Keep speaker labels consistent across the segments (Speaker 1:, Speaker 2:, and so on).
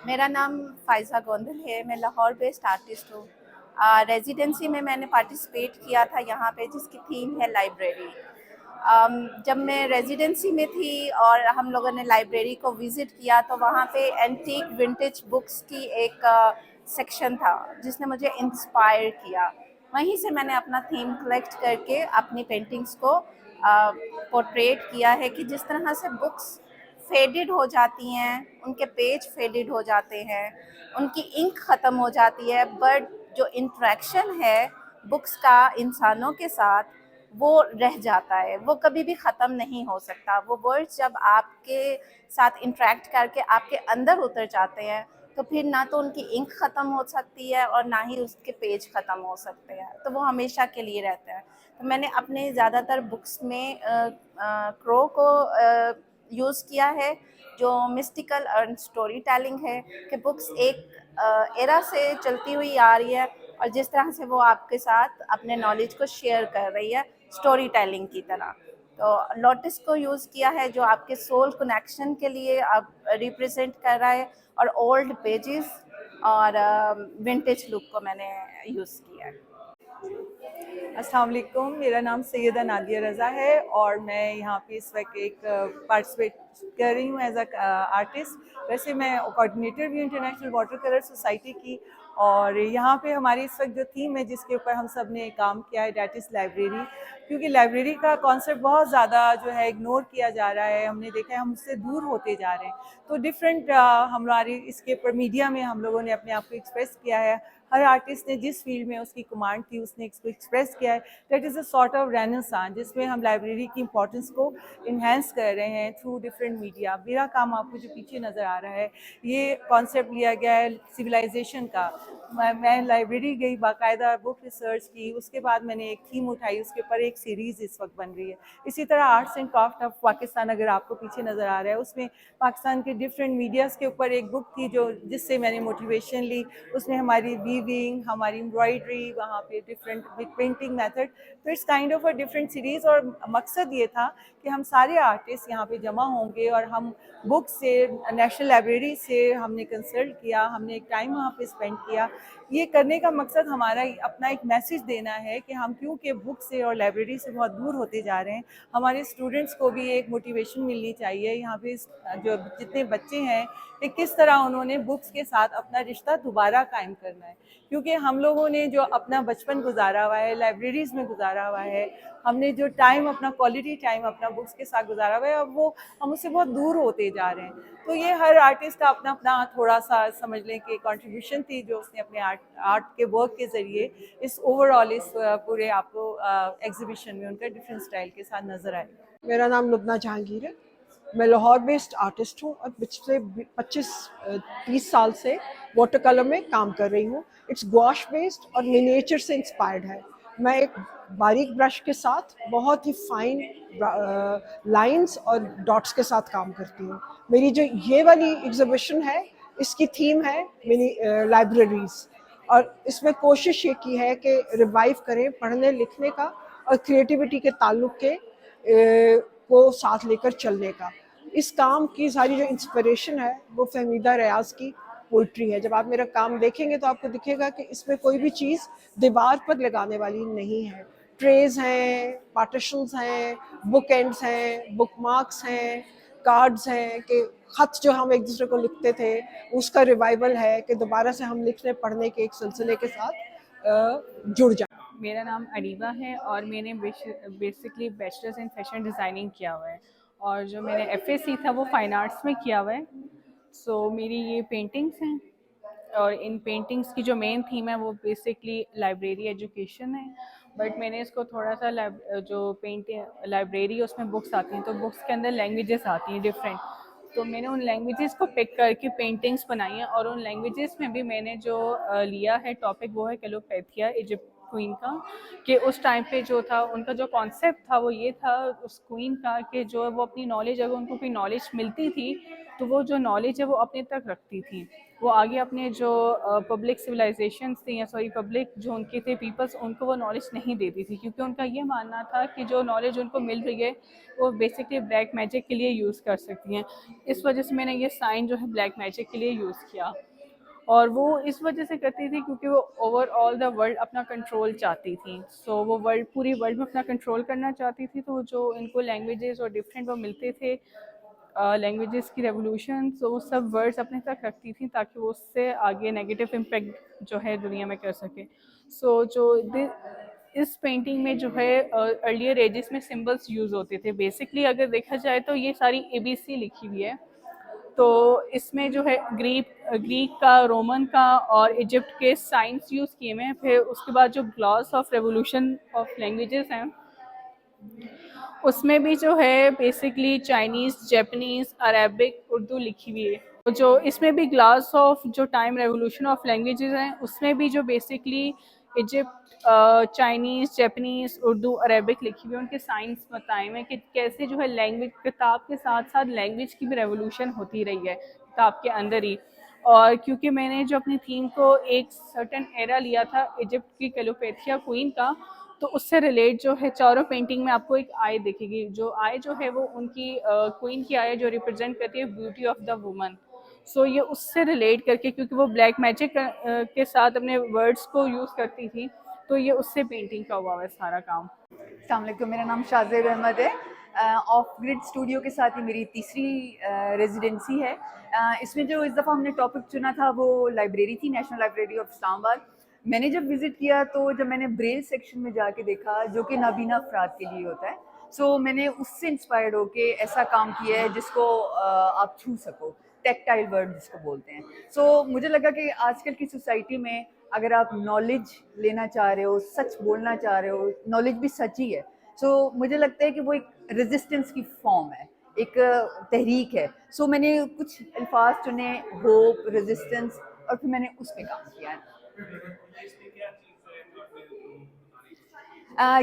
Speaker 1: मेरा नाम फ़ाइज़ा गोंदल है, मैं लाहौर बेस्ड आर्टिस्ट हूँ। रेज़िडेंसी में मैंने पार्टिसिपेट किया था यहाँ पे, जिसकी थीम है लाइब्रेरी। जब मैं रेज़िडेंसी में थी और हम लोगों ने लाइब्रेरी को विज़िट किया, तो वहाँ पे एंटीक विंटेज बुक्स की एक सेक्शन था जिसने मुझे इंस्पायर किया। वहीं से मैंने अपना थीम कलेक्ट करके अपनी पेंटिंग्स को पोर्ट्रेट किया है कि जिस तरह से बुक्स फेडेड हो जाती हैं, उनके पेज फेडेड हो जाते हैं, उनकी इंक ख़त्म हो जाती है, बट जो इंटरेक्शन है बुक्स का इंसानों के साथ, वो रह जाता है, वो कभी भी ख़त्म नहीं हो सकता। वो वर्ड्स जब आपके साथ इंटरेक्ट करके आपके अंदर उतर जाते हैं, तो फिर ना तो उनकी इंक ख़त्म हो सकती है और ना ही उसके पेज ख़त्म हो सकते हैं, तो वो हमेशा के लिए रहते हैं। तो मैंने अपने ज़्यादातर बुक्स में क्रो को यूज़ किया है, जो मिस्टिकल और स्टोरी टेलिंग है, कि बुक्स एक एरा से चलती हुई आ रही है और जिस तरह से वो आपके साथ अपने नॉलेज को शेयर कर रही है स्टोरी टेलिंग की तरह। तो लोटस को यूज़ किया है, जो आपके सोल कनेक्शन के लिए आप रिप्रेजेंट कर रहा है, और ओल्ड पेजेस और विंटेज लुक को मैंने यूज़ किया है।
Speaker 2: अस्सलाम वालेकुम, मेरा नाम सैयदा नादिया रज़ा है और मैं यहाँ पे इस वक्त एक पार्टिसिपेट कर रही हूँ एज अ आर्टिस्ट। वैसे मैं कोऑर्डिनेटर भी इंटरनेशनल वाटर कलर सोसाइटी की, और यहाँ पे हमारी इस वक्त जो थीम है जिसके ऊपर हम सब ने काम किया है, डैट इज़ लाइब्रेरी। क्योंकि लाइब्रेरी का कॉन्सेप्ट बहुत ज़्यादा जो है इग्नोर किया जा रहा है, हमने देखा है हम उससे दूर होते जा रहे हैं। तो डिफरेंट हमारी इसके ऊपर मीडिया में हम लोगों ने अपने आप को एक्सप्रेस किया है। हर आर्टिस्ट ने जिस फील्ड में उसकी कमांड थी उसने इसको एक्सप्रेस किया है। That is a sort of renaissance जिसमें हम लाइब्रेरी की इंपॉर्टेंस को इन्हेंस कर रहे हैं थ्रू डिफरेंट मीडिया। मेरा काम आपको जो पीछे नज़र आ रहा है, ये कॉन्सेप्ट लिया गया है सिविलाइजेशन का। मैं लाइब्रेरी गई, बाकायदा बुक रिसर्च की, उसके बाद मैंने एक थीम उठाई, उसके ऊपर एक सीरीज़ इस वक्त बन रही है। इसी तरह arts and craft of Pakistan अगर आपको पीछे नज़र आ रहा है, उसमें पाकिस्तान के डिफरेंट मीडियाज़ के ऊपर एक बुक थी जो जिससे मैंने मोटिवेशन ली। उसमें हमारी वीविंग, हमारी एम्ब्रॉयडरी, वहाँ पे डिफरेंट पेंटिंग मेथड, तो it's kind of a different series. और मकसद ये था कि हम सारे आर्टिस्ट यहाँ पे जमा होंगे और हम बुक से, नेशनल लाइब्रेरी से हमने कंसल्ट किया, हमने एक टाइम वहाँ पे स्पेंड किया। ये करने का मकसद हमारा अपना एक मैसेज देना है कि हम क्योंकि बुक से और लाइब्रेरी से बहुत दूर होते जा रहे हैं, हमारे स्टूडेंट्स को भी एक मोटिवेशन मिलनी चाहिए। यहाँ पे जो जितने बच्चे हैं कि किस तरह उन्होंने बुक्स के साथ अपना रिश्ता दोबारा कायम करना है। क्योंकि हम लोगों ने जो अपना बचपन गुजारा हुआ है लाइब्रेरीज़ में गुजारा हुआ है, हमने जो टाइम अपना क्वालिटी टाइम अपना बुक्स के साथ गुजारा हुआ है, अब वो हम उससे बहुत दूर होते जा रहे हैं। तो ये हर आर्टिस्ट का अपना अपना थोड़ा सा समझ लें कि कंट्रीब्यूशन थी जो उसने अपने आर्ट के वर्क के ज़रिए इस ओवरऑल इस पूरे आपको एग्जीबिशन में उनका डिफरेंट स्टाइल के साथ नज़र आएगा।
Speaker 3: मेरा नाम लुबना जहांगीर है। मैं लाहौर बेस्ड आर्टिस्ट हूँ और पिछले 25-30 साल से वाटर कलर में काम कर रही हूँ। इट्स गॉश बेस्ड और मिनिएचर से इंस्पायर्ड है। मैं एक बारीक ब्रश के साथ बहुत ही फाइन लाइंस और डॉट्स के साथ काम करती हूँ। मेरी जो ये वाली एग्जीबिशन है, इसकी थीम है मिनी लाइब्रेरीज, और इसमें कोशिश ये की है कि रिवाइव करें पढ़ने लिखने का और क्रिएटिविटी के ताल्लुक के को साथ लेकर चलने का। इस काम की सारी जो इंस्पिरेशन है वो फहमीदा रियाज की पोइट्री है। जब आप मेरा काम देखेंगे तो आपको दिखेगा कि इसमें कोई भी चीज़ दीवार पर लगाने वाली नहीं है। ट्रेज हैं, पार्टीशंस हैं, बुक एंड्स हैं, बुक मार्क्स हैं, कार्ड्स हैं, कि खत जो हम एक दूसरे को लिखते थे उसका रिवाइवल है कि दोबारा से हम लिखने पढ़ने के एक सिलसिले के साथ जुड़ जाए।
Speaker 4: मेरा नाम अरीबा है और मैंने basically bachelors in fashion designing किया हुआ है, और जो मैंने एफएसी था वो फाइन आर्ट्स में किया हुआ है। सो मेरी ये पेंटिंग्स हैं, और इन पेंटिंग्स की जो मेन थीम है वो बेसिकली लाइब्रेरी एजुकेशन है। बट मैंने इसको थोड़ा सा जो पेंटिंग लाइब्रेरी उसमें बुक्स आती हैं, तो बुक्स के अंदर लैंग्वेजेस आती हैं डिफरेंट, तो मैंने उन लैंग्वेजेस को पिक करके पेंटिंग्स बनाई हैं। और उन लैंग्वेजेस में भी मैंने जो लिया है टॉपिक वो है कैलोपैथिया, इजिप्ट क्वीन का। कि उस टाइम पे जो था उनका जो कॉन्सेप्ट था वो ये था उस क्वीन का, कि जो वो अपनी नॉलेज, अगर उनको कोई नॉलेज मिलती थी तो वो जो नॉलेज है वो अपने तक रखती थी। वो आगे अपने जो पब्लिक सिविलाइजेशंस थी, या सॉरी पब्लिक जो उनके थे पीपल्स, उनको वो नॉलेज नहीं देती थी, क्योंकि उनका ये मानना था कि जो नॉलेज उनको मिल रही है वो बेसिकली ब्लैक मैजिक के लिए यूज़ कर सकती हैं। इस वजह से मैंने ये साइन जो है ब्लैक मैजिक के लिए यूज़ किया। और वो इस वजह से करती थी क्योंकि वो ओवरऑल द वर्ल्ड अपना कंट्रोल चाहती थी। सो वो वर्ल्ड, पूरी वर्ल्ड में अपना कंट्रोल करना चाहती थी। तो जो इनको लैंग्वेजेस और डिफरेंट वो मिलते थे, लैंग्वेजेस की रेवोल्यूशन, तो वो सब वर्ड्स अपने तक रखती थी ताकि वो उससे आगे नेगेटिव इम्पैक्ट जो है दुनिया में कर सके। सो इस पेंटिंग में जो है अर्लियर एजेस में सिंबल्स यूज़ होते थे। बेसिकली अगर देखा जाए तो ये सारी ABC लिखी हुई है। तो इसमें जो है ग्रीक का, रोमन का और इजिप्ट के साइंस यूज़ किए हुए हैं। फिर उसके बाद जो gloss of revolution of languages हैं, उसमें भी जो है basically Chinese, Japanese, Arabic, Urdu लिखी हुई है। तो जो इसमें भी ग्लास ऑफ जो टाइम रेवोल्यूशन ऑफ लैंग्वेजेस हैं, उसमें भी जो basically Egypt, Chinese, Japanese, Urdu, Arabic लिखी हुई है, उनके साइंस बताए हुए हैं कि कैसे जो है लैंग्वेज, किताब के साथ साथ लैंग्वेज की भी रेवोल्यूशन होती रही है किताब के अंदर ही। और क्योंकि मैंने जो अपनी थीम को एक सर्टेन एरा लिया था इजिप्ट की क्लियोपेट्रा क्वीन का, तो उससे रिलेट जो है चारों पेंटिंग में आपको एक आई दिखेगी। जो आई जो है वो उनकी क्वीन की आई है, जो रिप्रेजेंट करती है ब्यूटी ऑफ द वुमन। सो ये उससे रिलेट करके, क्योंकि वो ब्लैक मैजिक के साथ अपने वर्ड्स को यूज़ करती थी, तो ये उससे पेंटिंग का हुआ है सारा काम।
Speaker 5: अस्सलाम वालेकुम, मेरा नाम शाज़ेब अहमद है। ऑफ ग्रिड स्टूडियो के साथ ही मेरी तीसरी रेजिडेंसी है। इसमें जो इस दफ़ा हमने टॉपिक चुना था वो लाइब्रेरी थी, नेशनल लाइब्रेरी ऑफ इस्लामाबाद। मैंने जब विज़िट किया तो जब मैंने ब्रेल सेक्शन में जाके देखा, जो कि नाबीना अफराद के लिए होता है, सो मैंने उससे इंस्पायर्ड होके ऐसा काम किया है जिसको आप छू सको, टेक्टाइल वर्ड जिसको बोलते हैं। सो मुझे लगा कि आजकल की सोसाइटी में अगर आप नॉलेज लेना चाह रहे हो, सच बोलना चाह रहे हो, नॉलेज भी सच ही है, सो मुझे लगता है कि वो एक रेजिस्टेंस की फॉर्म है, एक तहरीक है। सो मैंने कुछ अल्फाज चुने, होप, रेजिस्टेंस, और फिर मैंने उस पर काम किया है।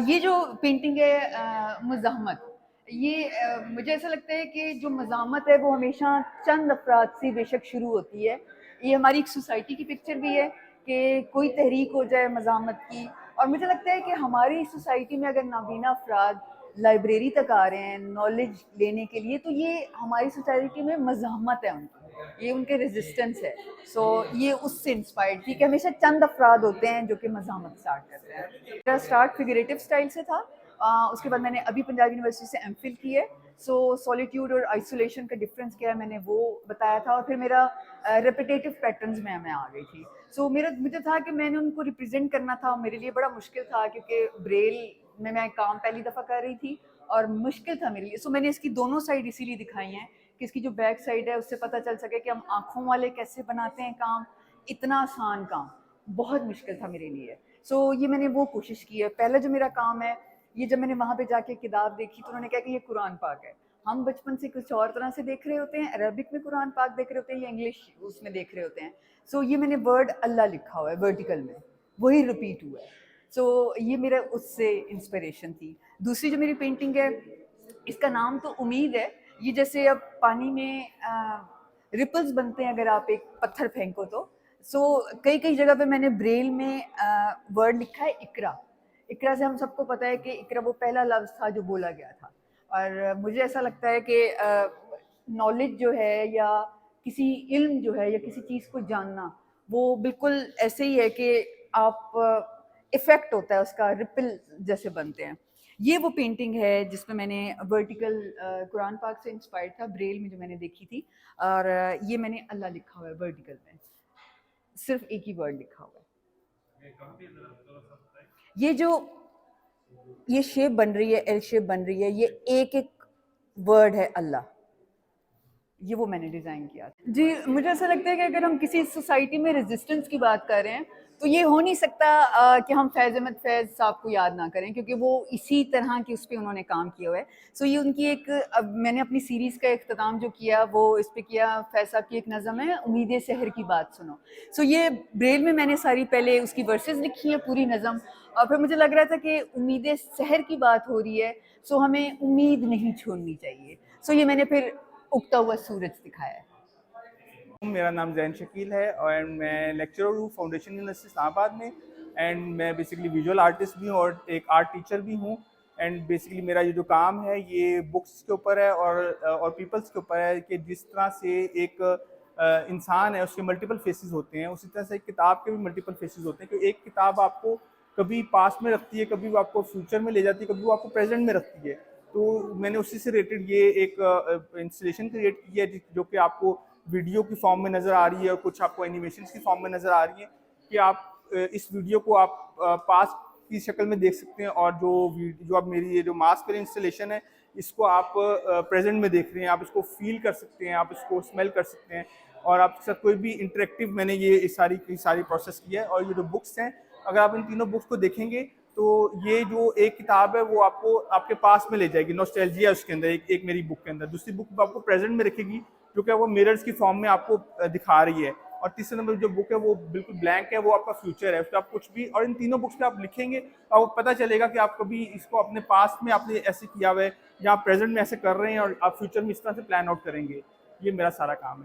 Speaker 5: ये जो पेंटिंग है मुज़ाहमत, ये मुझे ऐसा लगता है कि जो मज़ाहमत है वो हमेशा चंद अफराद से बेशक शुरू होती है। ये हमारी एक सोसाइटी की पिक्चर भी है कि कोई तहरीक हो जाए मज़ाहमत की, और मुझे लगता है कि हमारी सोसाइटी में अगर नाबीना अफराद लाइब्रेरी तक आ रहे हैं नॉलेज लेने के लिए, तो ये हमारी सोसाइटी में मज़ाहमत है उनकी, ये उनके रेजिस्टेंस है। सो ये उससे इंस्पायर्ड थी कि हमेशा चंद अफराद होते हैं जो कि मज़ाहमत स्टार्ट करते हैं। मेरा स्टार्ट फिगरेटिव स्टाइल से था। उसके बाद मैंने अभी पंजाब यूनिवर्सिटी से एमफिल की है। सो सॉलिट्यूड और आइसोलेशन का डिफरेंस क्या है मैंने वो बताया था, और फिर मेरा रेपिटेटिव पैटर्न्स में मैं आ गई थी। सो मुझे था कि मैंने उनको रिप्रेजेंट करना था। मेरे लिए बड़ा मुश्किल था क्योंकि ब्रेल में मैं काम पहली दफ़ा कर रही थी और मुश्किल था मेरे लिए। सो मैंने इसकी दोनों साइड इसीलिए दिखाई हैं कि इसकी जो बैक साइड है उससे पता चल सके कि हम आँखों वाले कैसे बनाते हैं काम। इतना आसान काम बहुत मुश्किल था मेरे लिए। सो ये मैंने वो कोशिश की है। पहला जो मेरा काम है, ये जब मैंने वहाँ पे जाके किताब देखी तो उन्होंने कहा कि ये कुरान पाक है। हम बचपन से कुछ और तरह से देख रहे होते हैं, अरबिक में कुरान पाक देख रहे होते हैं या इंग्लिश उसमें देख रहे होते हैं। सो ये मैंने वर्ड अल्लाह लिखा हुआ है वर्टिकल में, वही रिपीट हुआ है। सो ये मेरा उससे इंस्पिरेशन थी। दूसरी जो मेरी पेंटिंग है, इसका नाम तो उम्मीद है। ये जैसे अब पानी में रिपल्स बनते हैं अगर आप एक पत्थर फेंको तो। सो कई कई जगह पे मैंने ब्रेल में वर्ड लिखा है इकरा। इकरा से हम सबको पता है कि इकरा वो पहला लफ्ज़ था जो बोला गया था। और मुझे ऐसा लगता है कि नॉलेज जो है या किसी इल्म जो है या किसी चीज़ को जानना, वो बिल्कुल ऐसे ही है कि आप इफ़ेक्ट होता है उसका, रिपल जैसे बनते हैं। ये वो पेंटिंग है जिसमें मैंने वर्टिकल कुरान पाक से इंस्पायर्ड था, ब्रेल में जो मैंने देखी थी। और ये मैंने अल्लाह लिखा हुआ है वर्टिकल में, सिर्फ एक ही वर्ड लिखा हुआ है। ये जो ये शेप बन रही है, एल शेप बन रही है, ये एक एक वर्ड है अल्लाह। ये वो मैंने डिज़ाइन किया था। जी, मुझे ऐसा लगता है कि अगर हम किसी सोसाइटी में रेजिस्टेंस की बात कर रहे हैं तो ये हो नहीं सकता कि हम फैज़ अहमद फैज़ साहब को याद ना करें, क्योंकि वो इसी तरह की उस पर उन्होंने काम किया हुआ है। सो ये उनकी एक, अब मैंने अपनी सीरीज़ का इख्तिताम जो किया वो इस पे किया, फैज़ साहब की एक नज़म है उम्मीद सहर की बात सुनो। सो ये ब्रेल में मैंने सारी पहले उसकी वर्सेस लिखी है पूरी नज़म, और फिर मुझे लग रहा था कि उम्मीद सहर की बात हो रही है, सो हमें उम्मीद नहीं छोड़नी चाहिए। सो ये मैंने फिर उगता हुआ सूरज दिखाया है।
Speaker 6: मेरा नाम जैन शकील है और मैं लेक्चरर हूँ फाउंडेशन यूनिवर्सिटी इस्लामाबाद में। एंड मैं बेसिकली विजुअल आर्टिस्ट भी हूँ और एक आर्ट टीचर भी हूँ। एंड बेसिकली मेरा ये जो काम है ये बुक्स के ऊपर है और पीपल्स के ऊपर है कि जिस तरह से एक इंसान है उसके मल्टीपल फेसेस होते हैं, उसी तरह से एक किताब के भी मल्टीपल फेसेस होते हैं। कि एक किताब आपको कभी पास्ट में रखती है, कभी वो आपको फ्यूचर में ले जाती है, कभी वो आपको प्रेजेंट में रखती है। तो मैंने उसी से रिलेटेड ये एक इंस्टॉलेशन क्रिएट की है जो कि आपको वीडियो की फॉर्म में नज़र आ रही है और कुछ आपको एनिमेशन की फॉर्म में नज़र आ रही है। कि आप इस वीडियो को आप पास्ट की शक्ल में देख सकते हैं और जो आप मेरी ये जो मास्क पर इंस्टॉलेशन है इसको आप प्रेजेंट में देख रहे हैं, आप इसको फील कर सकते हैं, आप इसको स्मेल कर सकते हैं और आपके साथ कोई भी इंटरेक्टिव मैंने ये सारी प्रोसेस की है। और ये जो बुक्स हैं, अगर आप इन तीनों बुक्स को देखेंगे तो ये जो एक किताब है वो आपको आपके पास में ले जाएगी, नॉस्टैल्जिया उसके अंदर एक मेरी बुक के अंदर। दूसरी बुक आपको प्रेजेंट में रखेगी जो कि वो मिरर्स की फॉर्म में आपको दिखा रही है। और तीसरे नंबर जो बुक है वो बिल्कुल ब्लैंक है, वो आपका फ्यूचर है, उसका आप कुछ भी। और इन तीनों बुक्स पे आप लिखेंगे तो आपको पता चलेगा कि आप कभी इसको अपने पास्ट में आपने ऐसे किया हुआ है या आप प्रेजेंट में ऐसे कर रहे हैं और आप फ्यूचर में इस तरह से प्लान आउट करेंगे। ये मेरा सारा काम है।